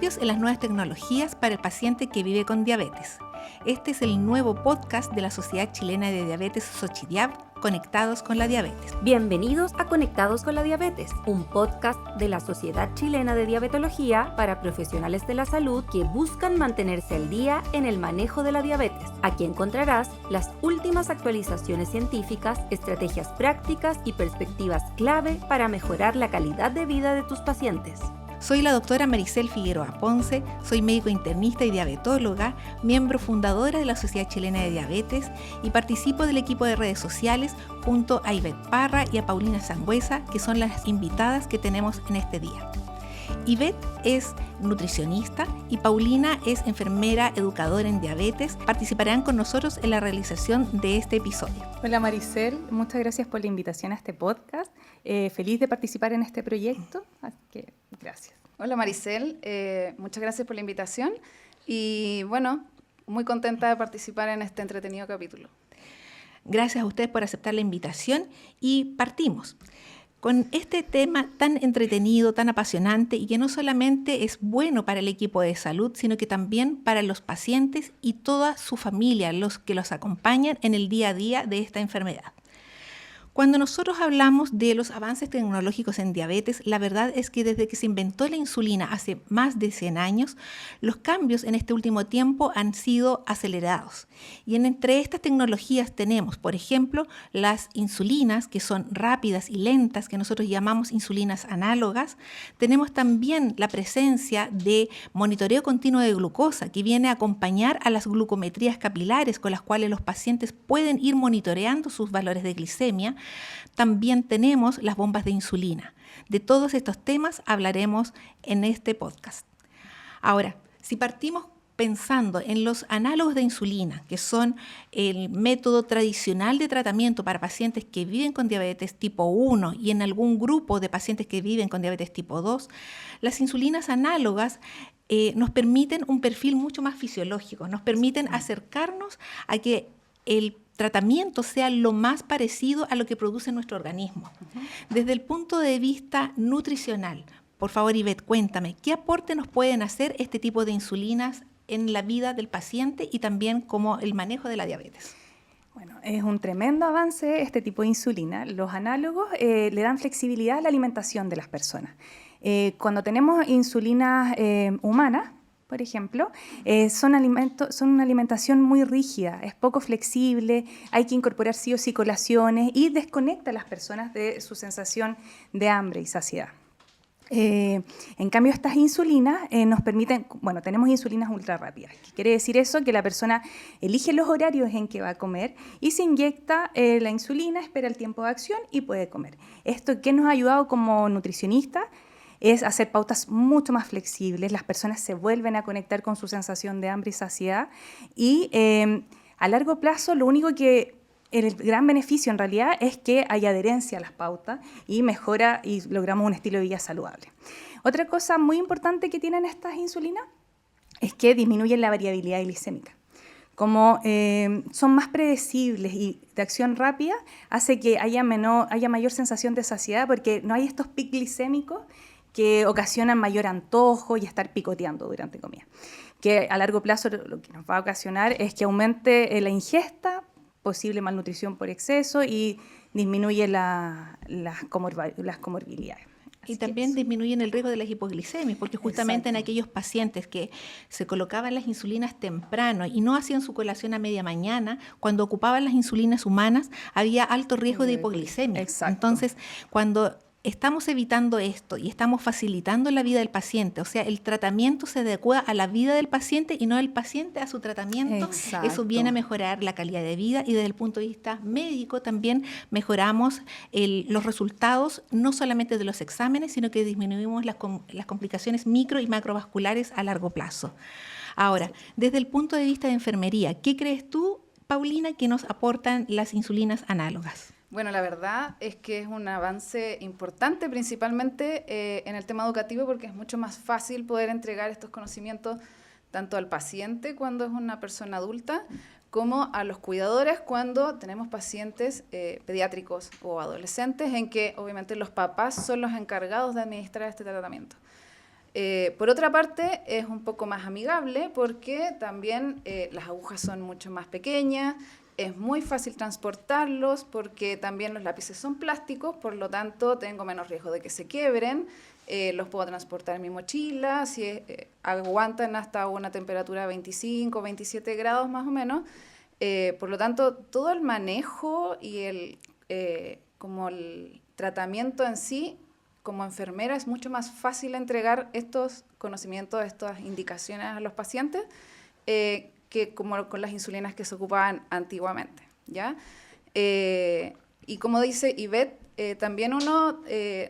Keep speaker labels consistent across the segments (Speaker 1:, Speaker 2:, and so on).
Speaker 1: Cambios en las nuevas tecnologías para el paciente que vive con diabetes. Este es el nuevo podcast de la Sociedad Chilena de Diabetes, Sochidiab, Conectados con la Diabetes.
Speaker 2: Bienvenidos a Conectados con la Diabetes, un podcast de la Sociedad Chilena de Diabetología para profesionales de la salud que buscan mantenerse al día en el manejo de la diabetes. Aquí encontrarás las últimas actualizaciones científicas, estrategias prácticas y perspectivas clave para mejorar la calidad de vida de tus pacientes.
Speaker 1: Soy la doctora Maricel Figueroa Ponce, soy médico internista y diabetóloga, miembro fundadora de la Sociedad Chilena de Diabetes y participo del equipo de redes sociales junto a Ivette Parra y a Paulina Sangüesa, que son las invitadas que tenemos en este día. Ivette es nutricionista y Paulina es enfermera educadora en diabetes. Participarán con nosotros en la realización de este episodio.
Speaker 3: Hola Maricel, muchas gracias por la invitación a este podcast. Feliz de participar en este proyecto, así que gracias.
Speaker 4: Hola Maricel, muchas gracias por la invitación y bueno, muy contenta de participar en este entretenido capítulo.
Speaker 1: Gracias a ustedes por aceptar la invitación y partimos con este tema tan entretenido, tan apasionante y que no solamente es bueno para el equipo de salud, sino que también para los pacientes y toda su familia, los que los acompañan en el día a día de esta enfermedad. Cuando nosotros hablamos de los avances tecnológicos en diabetes, la verdad es que desde que se inventó la insulina hace más de 100 años, los cambios en este último tiempo han sido acelerados. Y entre estas tecnologías tenemos, por ejemplo, las insulinas, que son rápidas y lentas, que nosotros llamamos insulinas análogas. Tenemos también la presencia de monitoreo continuo de glucosa, que viene a acompañar a las glucometrías capilares, con las cuales los pacientes pueden ir monitoreando sus valores de glicemia. También tenemos las bombas de insulina. De todos estos temas hablaremos en este podcast. Ahora, si partimos pensando en los análogos de insulina, que son el método tradicional de tratamiento para pacientes que viven con diabetes tipo 1 y en algún grupo de pacientes que viven con diabetes tipo 2, las insulinas análogas nos permiten un perfil mucho más fisiológico, nos permiten acercarnos a que el tratamiento sea lo más parecido a lo que produce nuestro organismo. Desde el punto de vista nutricional, por favor, Ivette, cuéntame, ¿qué aporte nos pueden hacer este tipo de insulinas en la vida del paciente y también como el manejo de la diabetes?
Speaker 3: Bueno, es un tremendo avance este tipo de insulina. Los análogos le dan flexibilidad a la alimentación de las personas. Cuando tenemos insulinas humanas, por ejemplo, son una alimentación muy rígida, es poco flexible, hay que incorporar sí o sí colaciones y desconecta a las personas de su sensación de hambre y saciedad. En cambio, estas insulinas nos permiten, bueno, tenemos insulinas ultra rápidas. ¿Qué quiere decir eso? Que la persona elige los horarios en que va a comer y se inyecta la insulina, espera el tiempo de acción y puede comer. ¿Esto qué nos ha ayudado como nutricionistas? Es hacer pautas mucho más flexibles, las personas se vuelven a conectar con su sensación de hambre y saciedad y a largo plazo lo único que, el gran beneficio en realidad es que hay adherencia a las pautas y mejora y logramos un estilo de vida saludable. Otra cosa muy importante que tienen estas insulinas es que disminuyen la variabilidad glicémica. Como son más predecibles y de acción rápida, hace que haya mayor sensación de saciedad porque no hay estos picos glicémicos que ocasionan mayor antojo y estar picoteando durante comida. Que a largo plazo lo que nos va a ocasionar es que aumente la ingesta, posible malnutrición por exceso y disminuye las comorbilidades.
Speaker 1: Y también disminuyen el riesgo de las hipoglicemias, porque justamente en aquellos pacientes que se colocaban las insulinas temprano y no hacían su colación a media mañana, cuando ocupaban las insulinas humanas había alto riesgo de hipoglicemia.
Speaker 3: Exacto.
Speaker 1: Entonces, cuando estamos evitando esto y estamos facilitando la vida del paciente, o sea, el tratamiento se adecua a la vida del paciente y no el paciente a su tratamiento.
Speaker 3: Exacto.
Speaker 1: Eso viene a mejorar la calidad de vida y desde el punto de vista médico también mejoramos los resultados no solamente de los exámenes, sino que disminuimos las complicaciones micro y macrovasculares a largo plazo. Ahora, desde el punto de vista de enfermería, ¿qué crees tú, Paulina, que nos aportan las insulinas análogas?
Speaker 4: Bueno, la verdad es que es un avance importante, principalmente en el tema educativo, porque es mucho más fácil poder entregar estos conocimientos tanto al paciente cuando es una persona adulta, como a los cuidadores cuando tenemos pacientes pediátricos o adolescentes, en que obviamente los papás son los encargados de administrar este tratamiento. Por otra parte, es un poco más amigable porque también las agujas son mucho más pequeñas, es muy fácil transportarlos porque también los lápices son plásticos, por lo tanto tengo menos riesgo de que se quiebren, los puedo transportar en mi mochila, si aguantan hasta una temperatura de 25, 27 grados más o menos, por lo tanto todo el manejo y como el tratamiento en sí, como enfermera es mucho más fácil entregar estos conocimientos, estas indicaciones a los pacientes que como con las insulinas que se ocupaban antiguamente, ¿ya? Y como dice Ivette, también uno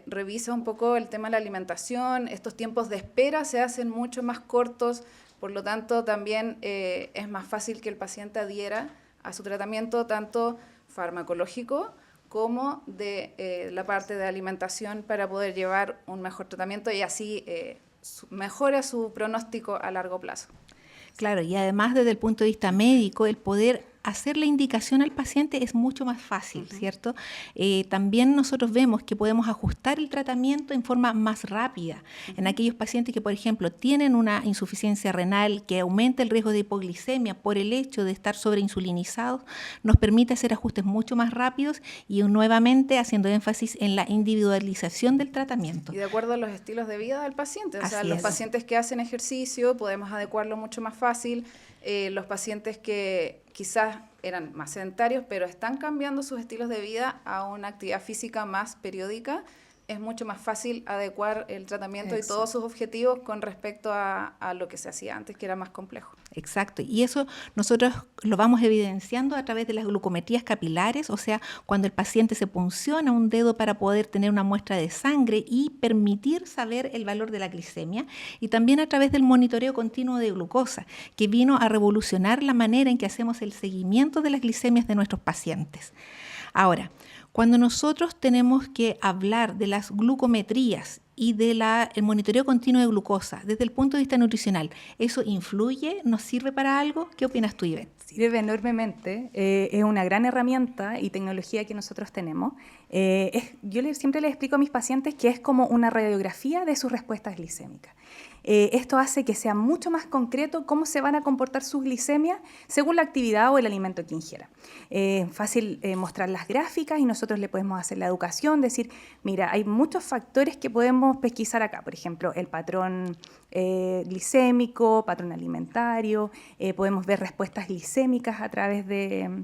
Speaker 4: revisa un poco el tema de la alimentación, estos tiempos de espera se hacen mucho más cortos, por lo tanto también es más fácil que el paciente adhiera a su tratamiento tanto farmacológico como de la parte de alimentación para poder llevar un mejor tratamiento y así mejora su pronóstico a largo plazo.
Speaker 1: Claro, y además desde el punto de vista médico, el poder hacer la indicación al paciente es mucho más fácil, ¿cierto? También nosotros vemos que podemos ajustar el tratamiento en forma más rápida. En aquellos pacientes que, por ejemplo, tienen una insuficiencia renal que aumenta el riesgo de hipoglicemia por el hecho de estar sobreinsulinizados, nos permite hacer ajustes mucho más rápidos y nuevamente haciendo énfasis en la individualización del tratamiento.
Speaker 4: Y de acuerdo a los estilos de vida del paciente. O sea,
Speaker 1: Así
Speaker 4: los
Speaker 1: es.
Speaker 4: pacientes que hacen ejercicio podemos adecuarlo mucho más fácil. Los pacientes que quizás eran más sedentarios, pero están cambiando sus estilos de vida a una actividad física más periódica, es mucho más fácil adecuar el tratamiento
Speaker 3: Exacto.
Speaker 4: y todos sus objetivos con respecto a lo que se hacía antes, que era más complejo.
Speaker 1: Exacto, y eso nosotros lo vamos evidenciando a través de las glucometrías capilares, o sea, cuando el paciente se punciona un dedo para poder tener una muestra de sangre y permitir saber el valor de la glicemia, y también a través del monitoreo continuo de glucosa, que vino a revolucionar la manera en que hacemos el seguimiento de las glicemias de nuestros pacientes. Ahora, cuando nosotros tenemos que hablar de las glucometrías y del monitoreo continuo de glucosa desde el punto de vista nutricional, ¿eso influye? ¿Nos sirve para algo? ¿Qué opinas tú, Ivette?
Speaker 3: Sirve enormemente, es una gran herramienta y tecnología que nosotros tenemos. Yo siempre les explico a mis pacientes que es como una radiografía de sus respuestas glicémicas. Esto hace que sea mucho más concreto cómo se van a comportar sus glicemias según la actividad o el alimento que ingiera. Fácil mostrar las gráficas y nosotros le podemos hacer la educación, decir, mira, hay muchos factores que podemos pesquisar acá, por ejemplo, el patrón glicémico, patrón alimentario, podemos ver respuestas glicémicas a través de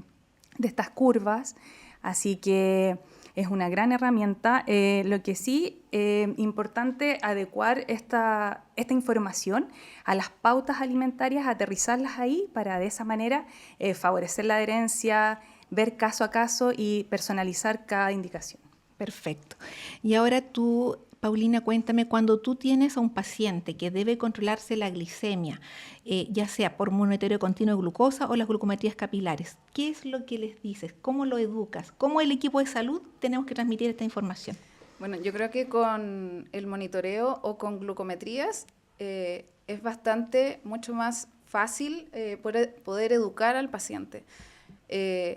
Speaker 3: estas curvas, así que es una gran herramienta. Lo que sí es importante adecuar esta información a las pautas alimentarias, aterrizarlas ahí para de esa manera favorecer la adherencia, ver caso a caso y personalizar cada indicación.
Speaker 1: Perfecto. Y ahora tú, Paulina, cuéntame, cuando tú tienes a un paciente que debe controlarse la glicemia, ya sea por monitoreo continuo de glucosa o las glucometrías capilares, ¿qué es lo que les dices? ¿Cómo lo educas? ¿Cómo el equipo de salud tenemos que transmitir esta información?
Speaker 4: Bueno, yo creo que con el monitoreo o con glucometrías es mucho más fácil poder educar al paciente.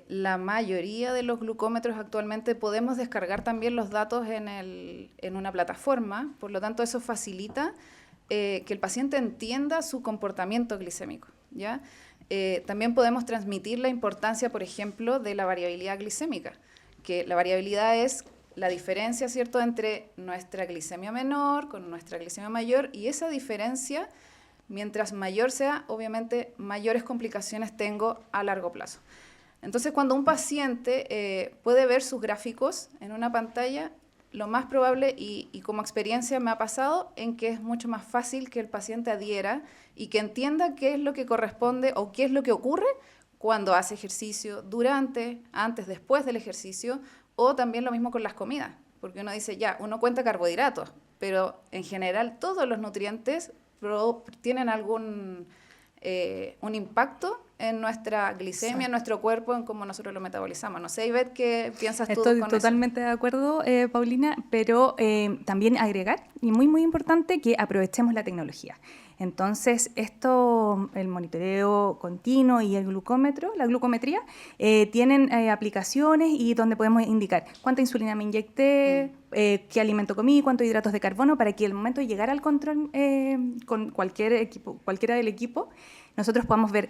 Speaker 4: La mayoría de los glucómetros actualmente podemos descargar también los datos en una plataforma, por lo tanto eso facilita que el paciente entienda su comportamiento glicémico, ¿ya? También podemos transmitir la importancia, por ejemplo, de la variabilidad glicémica, que la variabilidad es la diferencia, ¿cierto?, entre nuestra glicemia menor con nuestra glicemia mayor, y esa diferencia, mientras mayor sea, obviamente mayores complicaciones tengo a largo plazo. Entonces, cuando un paciente puede ver sus gráficos en una pantalla, lo más probable, y como experiencia me ha pasado, en que es mucho más fácil que el paciente adhiera y que entienda qué es lo que corresponde o qué es lo que ocurre cuando hace ejercicio, durante, antes, después del ejercicio, o también lo mismo con las comidas, porque uno dice, ya, uno cuenta carbohidratos, pero en general todos los nutrientes tienen un impacto en nuestra glicemia, en nuestro cuerpo, en cómo nosotros lo metabolizamos. No sé, Ivette, ¿qué piensas tú
Speaker 3: Estoy
Speaker 4: con
Speaker 3: totalmente de acuerdo, Paulina, pero también agregar, y muy, muy importante, que aprovechemos la tecnología. Entonces, el monitoreo continuo y el glucómetro, la glucometría, tienen aplicaciones y donde podemos indicar cuánta insulina me inyecté, qué alimento comí, cuántos hidratos de carbono, para que al momento de llegar al control con cualquiera del equipo, nosotros podamos ver,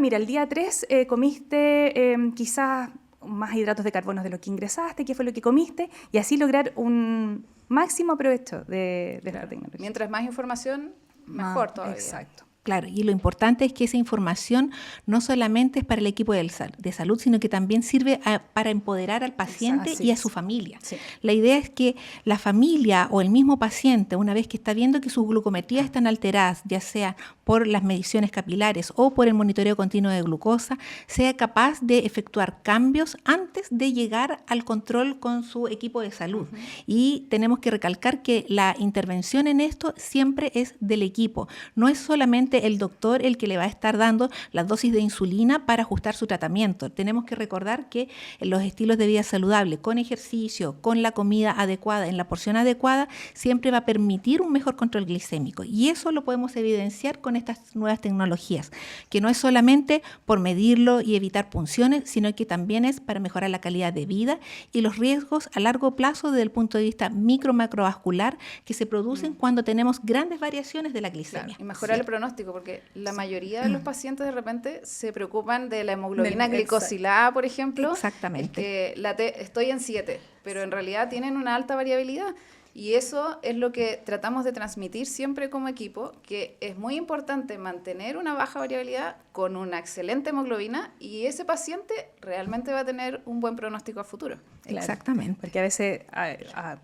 Speaker 3: mira, el día 3 comiste quizás más hidratos de carbono de lo que ingresaste, qué fue lo que comiste, y así lograr un máximo provecho de la tecnología.
Speaker 4: Mientras más información, mejor todavía.
Speaker 3: Exacto.
Speaker 1: Claro, y lo importante es que esa información no solamente es para el equipo de salud, sino que también sirve para empoderar al paciente y a su familia.
Speaker 3: Sí.
Speaker 1: La idea es que la familia o el mismo paciente, una vez que está viendo que sus glucometrías están alteradas, ya sea por las mediciones capilares o por el monitoreo continuo de glucosa, sea capaz de efectuar cambios antes de llegar al control con su equipo de salud. Uh-huh. Y tenemos que recalcar que la intervención en esto siempre es del equipo, no es solamente el doctor el que le va a estar dando las dosis de insulina para ajustar su tratamiento. Tenemos que recordar que en los estilos de vida saludable, con ejercicio, con la comida adecuada, en la porción adecuada, siempre va a permitir un mejor control glicémico. Y eso lo podemos evidenciar con estas nuevas tecnologías, que no es solamente por medirlo y evitar punciones, sino que también es para mejorar la calidad de vida y los riesgos a largo plazo desde el punto de vista micro-macrovascular que se producen cuando tenemos grandes variaciones de la glicemia.
Speaker 4: Claro, y mejorar el pronóstico, porque la mayoría de los pacientes de repente se preocupan de la hemoglobina glicosilada, por ejemplo.
Speaker 1: Exactamente.
Speaker 4: Estoy en 7, pero en realidad tienen una alta variabilidad. Y eso es lo que tratamos de transmitir siempre como equipo, que es muy importante mantener una baja variabilidad con una excelente hemoglobina y ese paciente realmente va a tener un buen pronóstico a futuro.
Speaker 3: Claro,
Speaker 1: exactamente.
Speaker 3: Porque a veces a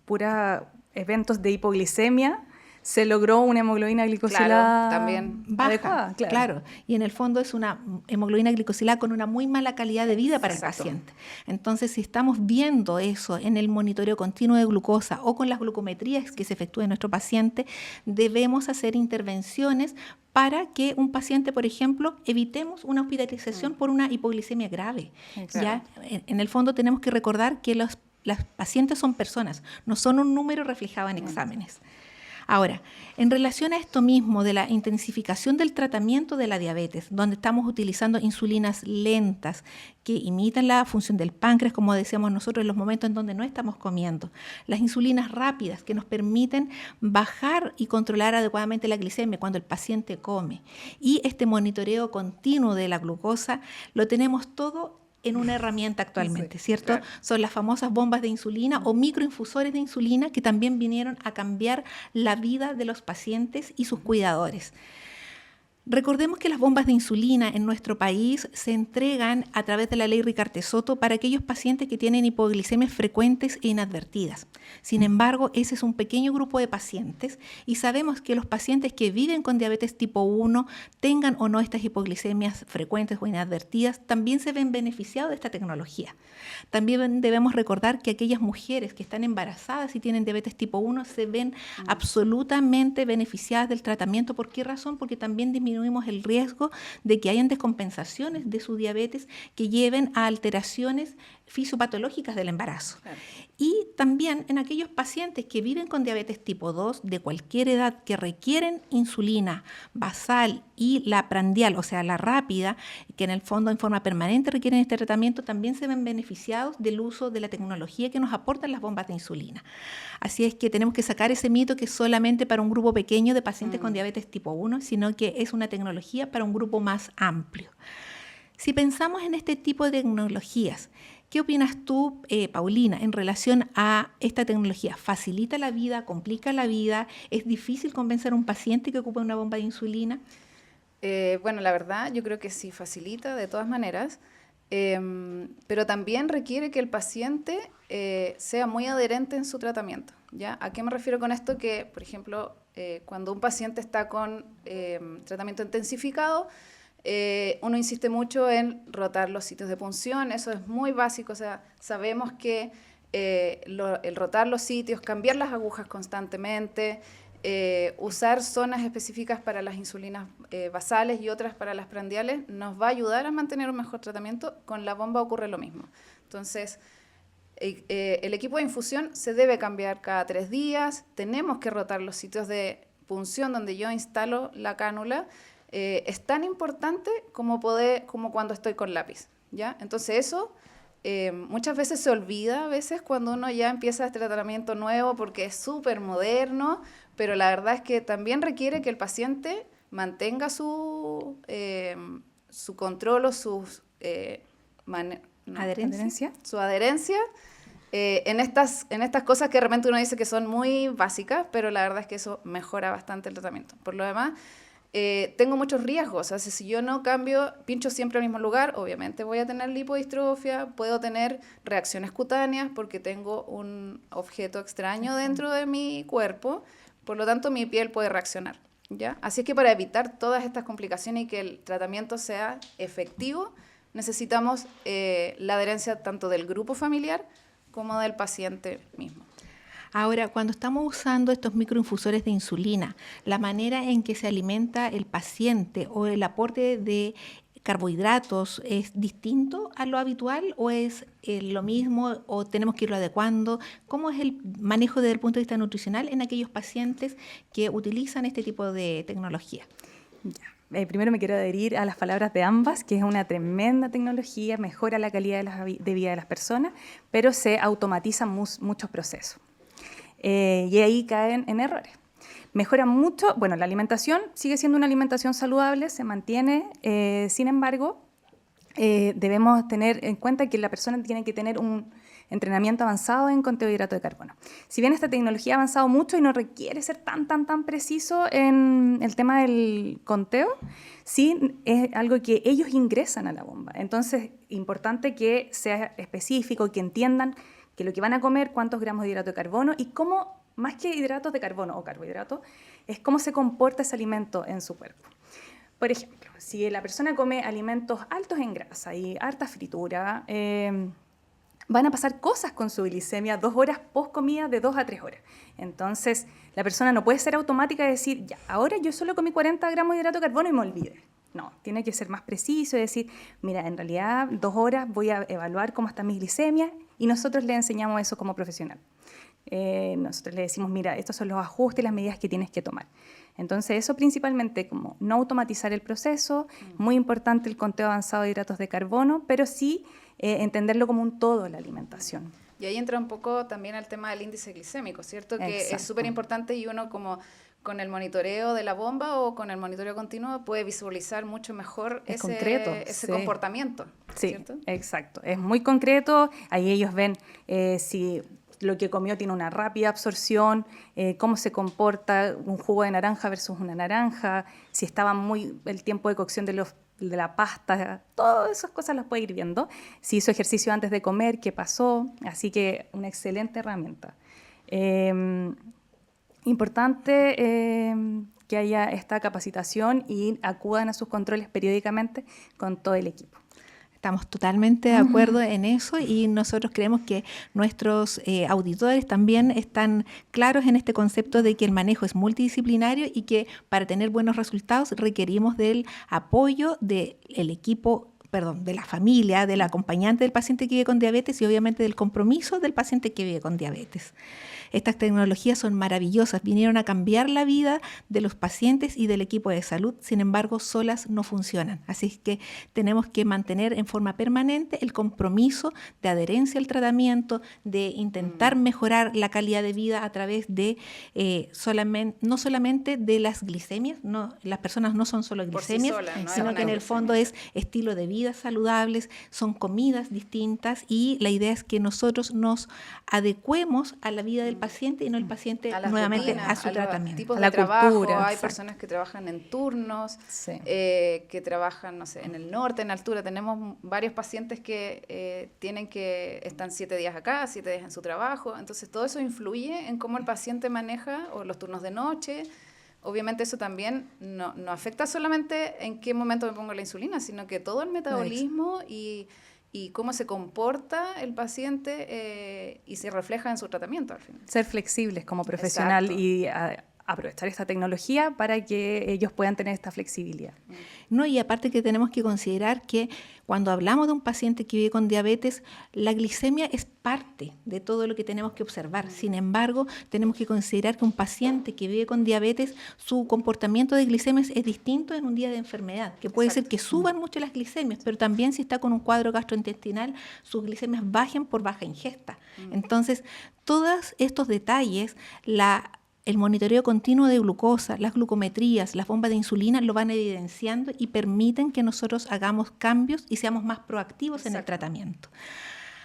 Speaker 3: pura eventos de hipoglicemia se logró una hemoglobina glicosilada
Speaker 4: también
Speaker 1: baja,
Speaker 3: adecuada.
Speaker 1: Claro. Y en el fondo es una hemoglobina glicosilada con una muy mala calidad de vida para el paciente. Entonces, si estamos viendo eso en el monitoreo continuo de glucosa o con las glucometrías que se efectúan en nuestro paciente, debemos hacer intervenciones para que un paciente, por ejemplo, evitemos una hospitalización por una hipoglicemia grave. ¿Ya? En el fondo tenemos que recordar que las pacientes son personas, no son un número reflejado en exámenes. Ahora, en relación a esto mismo de la intensificación del tratamiento de la diabetes, donde estamos utilizando insulinas lentas que imitan la función del páncreas, como decíamos nosotros, en los momentos en donde no estamos comiendo, las insulinas rápidas que nos permiten bajar y controlar adecuadamente la glicemia cuando el paciente come, y este monitoreo continuo de la glucosa, lo tenemos todo en una herramienta actualmente, ¿cierto? Claro. Son las famosas bombas de insulina o microinfusores de insulina que también vinieron a cambiar la vida de los pacientes y sus cuidadores. Recordemos que las bombas de insulina en nuestro país se entregan a través de la ley Ricarte-Soto para aquellos pacientes que tienen hipoglicemias frecuentes e inadvertidas. Sin embargo, ese es un pequeño grupo de pacientes y sabemos que los pacientes que viven con diabetes tipo 1, tengan o no estas hipoglicemias frecuentes o inadvertidas, también se ven beneficiados de esta tecnología. También debemos recordar que aquellas mujeres que están embarazadas y tienen diabetes tipo 1 se ven absolutamente beneficiadas del tratamiento. ¿Por qué razón? Porque también disminuimos el riesgo de que hayan descompensaciones de su diabetes que lleven a alteraciones fisiopatológicas del embarazo. Claro. Y también en aquellos pacientes que viven con diabetes tipo 2 de cualquier edad que requieren insulina basal y la prandial, o sea, la rápida, que en el fondo en forma permanente requieren este tratamiento, también se ven beneficiados del uso de la tecnología que nos aportan las bombas de insulina. Así es que tenemos que sacar ese mito que es solamente para un grupo pequeño de pacientes con diabetes tipo 1, sino que es una tecnología para un grupo más amplio. Si pensamos en este tipo de tecnologías, ¿qué opinas tú, Paulina, en relación a esta tecnología? ¿Facilita la vida, complica la vida? ¿Es difícil convencer a un paciente que ocupa una bomba de insulina?
Speaker 4: Bueno, la verdad, yo creo que sí facilita de todas maneras, pero también requiere que el paciente sea muy adherente en su tratamiento, ¿ya? ¿A qué me refiero con esto? Que, por ejemplo, cuando un paciente está con tratamiento intensificado, uno insiste mucho en rotar los sitios de punción, eso es muy básico, o sea, sabemos que el rotar los sitios, cambiar las agujas constantemente, usar zonas específicas para las insulinas basales y otras para las prandiales nos va a ayudar a mantener un mejor tratamiento. Con la bomba ocurre lo mismo. Entonces, el equipo de infusión se debe cambiar cada 3 días, tenemos que rotar los sitios de punción donde yo instalo la cánula. Es tan importante como cuando estoy con lápiz, ¿ya? Entonces eso muchas veces se olvida, cuando uno ya empieza este tratamiento nuevo porque es súper moderno, pero la verdad es que también requiere que el paciente mantenga su control o sus
Speaker 3: ¿Adherencia?
Speaker 4: Su adherencia en estas cosas que de repente uno dice que son muy básicas, pero la verdad es que eso mejora bastante el tratamiento. Por lo demás, tengo muchos riesgos. O sea, si yo no cambio, pincho siempre al mismo lugar, obviamente voy a tener lipodistrofia, puedo tener reacciones cutáneas porque tengo un objeto extraño dentro de mi cuerpo, por lo tanto mi piel puede reaccionar, ¿ya? Así es que para evitar todas estas complicaciones y que el tratamiento sea efectivo, necesitamos la adherencia tanto del grupo familiar como del paciente mismo.
Speaker 1: Ahora, cuando estamos usando estos microinfusores de insulina, la manera en que se alimenta el paciente o el aporte de carbohidratos es distinto a lo habitual o es lo mismo o tenemos que irlo adecuando. ¿Cómo es el manejo desde el punto de vista nutricional en aquellos pacientes que utilizan este tipo de tecnología?
Speaker 3: Ya. Primero me quiero adherir a las palabras de ambas, que es una tremenda tecnología, mejora la calidad de vida de las personas, pero se automatizan muchos procesos. Y ahí caen en errores. Mejora mucho, bueno, la alimentación sigue siendo una alimentación saludable, se mantiene, sin embargo, debemos tener en cuenta que la persona tiene que tener un entrenamiento avanzado en conteo de hidrato de carbono. Si bien esta tecnología ha avanzado mucho y no requiere ser tan preciso en el tema del conteo, sí es algo que ellos ingresan a la bomba. Entonces, importante que sea específico, que entiendan que lo que van a comer, cuántos gramos de hidrato de carbono y cómo, más que hidratos de carbono o carbohidratos, es cómo se comporta ese alimento en su cuerpo. Por ejemplo, si la persona come alimentos altos en grasa y harta fritura, van a pasar cosas con su glicemia 2 horas post comida, de 2 a 3 horas. Entonces, la persona no puede ser automática y decir, ya, ahora yo solo comí 40 gramos de hidrato de carbono y me olvidé. No, tiene que ser más preciso y decir, mira, en realidad 2 horas voy a evaluar cómo está mi glicemia y nosotros le enseñamos eso como profesional. Nosotros le decimos, mira, estos son los ajustes y las medidas que tienes que tomar. Entonces, eso principalmente como no automatizar el proceso, muy importante el conteo avanzado de hidratos de carbono, pero sí entenderlo como un todo en la alimentación.
Speaker 4: Y ahí entra un poco también el tema del índice glicémico, ¿cierto? Que
Speaker 3: Exacto.
Speaker 4: es súper importante y uno como con el monitoreo de la bomba o con el monitoreo continuo puede visualizar mucho mejor ese comportamiento,
Speaker 3: sí,
Speaker 4: ¿cierto?
Speaker 3: Exacto. Es muy concreto. Ahí ellos ven si lo que comió tiene una rápida absorción, cómo se comporta un jugo de naranja versus una naranja, si estaba muy el tiempo de cocción de la pasta, todas esas cosas las puede ir viendo. Si hizo ejercicio antes de comer, qué pasó. Así que una excelente herramienta. Importante que haya esta capacitación y acudan a sus controles periódicamente con todo el equipo.
Speaker 1: Estamos totalmente de acuerdo en eso y nosotros creemos que nuestros auditores también están claros en este concepto de que el manejo es multidisciplinario y que para tener buenos resultados requerimos del apoyo del equipo, de la familia, del acompañante del paciente que vive con diabetes y obviamente del compromiso del paciente que vive con diabetes. Estas tecnologías son maravillosas, vinieron a cambiar la vida de los pacientes y del equipo de salud, sin embargo, solas no funcionan. Así que tenemos que mantener en forma permanente el compromiso de adherencia al tratamiento, de intentar mejorar la calidad de vida a través de no solamente de las glicemias, las personas no son solo glicemias,
Speaker 4: Por sí sola, ¿no?
Speaker 1: sino que en el fondo es estilo de vida saludables, son comidas distintas y la idea es que nosotros nos adecuemos a la vida del paciente y no el paciente nuevamente
Speaker 4: rutinas,
Speaker 1: a su tratamiento.
Speaker 4: Tipos
Speaker 3: a la
Speaker 4: de trabajo,
Speaker 3: cultura.
Speaker 4: hay
Speaker 3: Exacto.
Speaker 4: personas que trabajan en turnos,
Speaker 3: Sí.
Speaker 4: que trabajan, no sé, en el norte, en altura. Tenemos varios pacientes que están 7 días acá, 7 días en su trabajo. Entonces, todo eso influye en cómo el paciente maneja o los turnos de noche. Obviamente eso también no afecta solamente en qué momento me pongo la insulina, sino que todo el metabolismo y cómo se comporta el paciente y se refleja en su tratamiento al final.
Speaker 3: Ser flexibles como profesional.
Speaker 4: Exacto.
Speaker 3: Y aprovechar esta tecnología para que ellos puedan tener esta flexibilidad.
Speaker 1: No, y aparte que tenemos que considerar que cuando hablamos de un paciente que vive con diabetes, la glicemia es parte de todo lo que tenemos que observar. Sin embargo, tenemos que considerar que un paciente que vive con diabetes, su comportamiento de glicemia es distinto en un día de enfermedad, que puede ser que suban mucho las glicemias, pero también si está con un cuadro gastrointestinal, sus glicemias bajen por baja ingesta. Entonces, todos estos detalles, el monitoreo continuo de glucosa, las glucometrías, las bombas de insulina lo van evidenciando y permiten que nosotros hagamos cambios y seamos más proactivos en el tratamiento.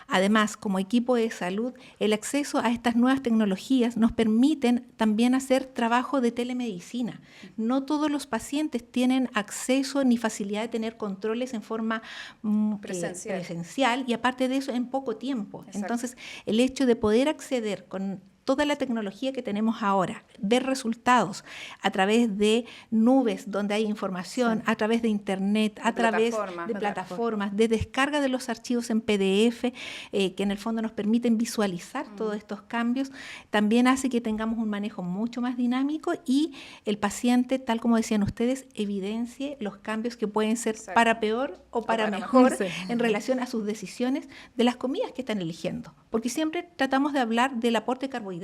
Speaker 1: Además, como equipo de salud, el acceso a estas nuevas tecnologías nos permiten también hacer trabajo de telemedicina. No todos los pacientes tienen acceso ni facilidad de tener controles en forma presencial y aparte de eso en poco tiempo. Exacto. Entonces, el hecho de poder acceder con toda la tecnología que tenemos ahora, ver resultados a través de nubes donde hay información, a través de internet, a través de plataformas, de descarga de los archivos en PDF, que en el fondo nos permiten visualizar todos estos cambios, también hace que tengamos un manejo mucho más dinámico y el paciente, tal como decían ustedes, evidencie los cambios que pueden ser para peor o para mejor en relación a sus decisiones de las comidas que están eligiendo. Porque siempre tratamos de hablar del aporte de carbohidratos,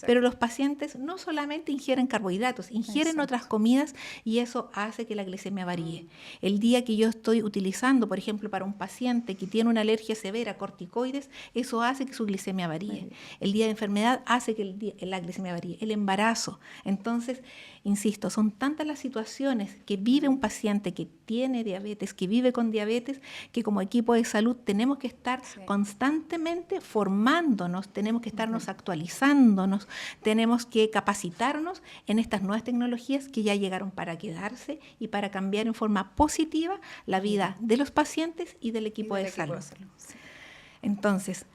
Speaker 1: pero los pacientes no solamente ingieren carbohidratos, ingieren otras comidas y eso hace que la glicemia varíe. El día que yo estoy utilizando, por ejemplo, para un paciente que tiene una alergia severa a corticoides, eso hace que su glicemia varíe. El día de enfermedad hace que la glicemia varíe. El embarazo. Entonces, insisto, son tantas las situaciones que vive un paciente que tiene diabetes, que vive con diabetes, que como equipo de salud tenemos que estar constantemente formándonos, tenemos que estarnos actualizándonos, tenemos que capacitarnos en estas nuevas tecnologías que ya llegaron para quedarse y para cambiar en forma positiva la vida de los pacientes y del equipo de salud. Entonces,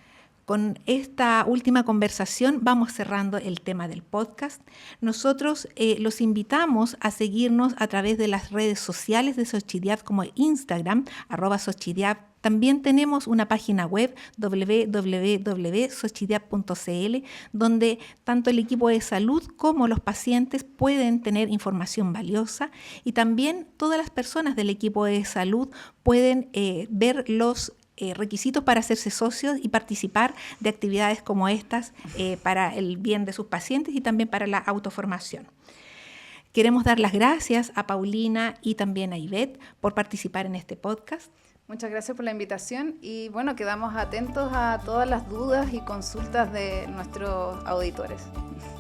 Speaker 1: con esta última conversación vamos cerrando el tema del podcast. Nosotros los invitamos a seguirnos a través de las redes sociales de Xochidiab como Instagram, @Xochidiab. También tenemos una página web www.xochidiab.cl donde tanto el equipo de salud como los pacientes pueden tener información valiosa y también todas las personas del equipo de salud pueden ver los requisitos para hacerse socios y participar de actividades como estas para el bien de sus pacientes y también para la autoformación. Queremos dar las gracias a Paulina y también a Ivette por participar en este podcast.
Speaker 4: Muchas gracias por la invitación y bueno, quedamos atentos a todas las dudas y consultas de nuestros auditores.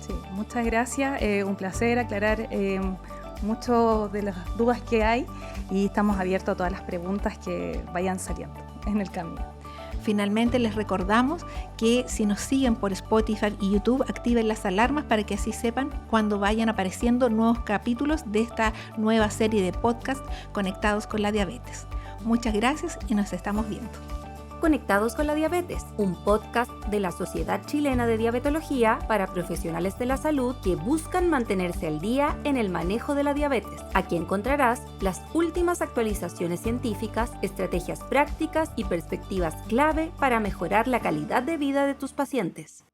Speaker 3: Sí, muchas gracias, un placer aclarar muchas de las dudas que hay y estamos abiertos a todas las preguntas que vayan saliendo en el camino.
Speaker 1: Finalmente les recordamos que si nos siguen por Spotify y YouTube, activen las alarmas para que así sepan cuando vayan apareciendo nuevos capítulos de esta nueva serie de podcasts conectados con la diabetes. Muchas gracias y nos estamos viendo.
Speaker 2: Conectados con la Diabetes, un podcast de la Sociedad Chilena de Diabetología para profesionales de la salud que buscan mantenerse al día en el manejo de la diabetes. Aquí encontrarás las últimas actualizaciones científicas, estrategias prácticas y perspectivas clave para mejorar la calidad de vida de tus pacientes.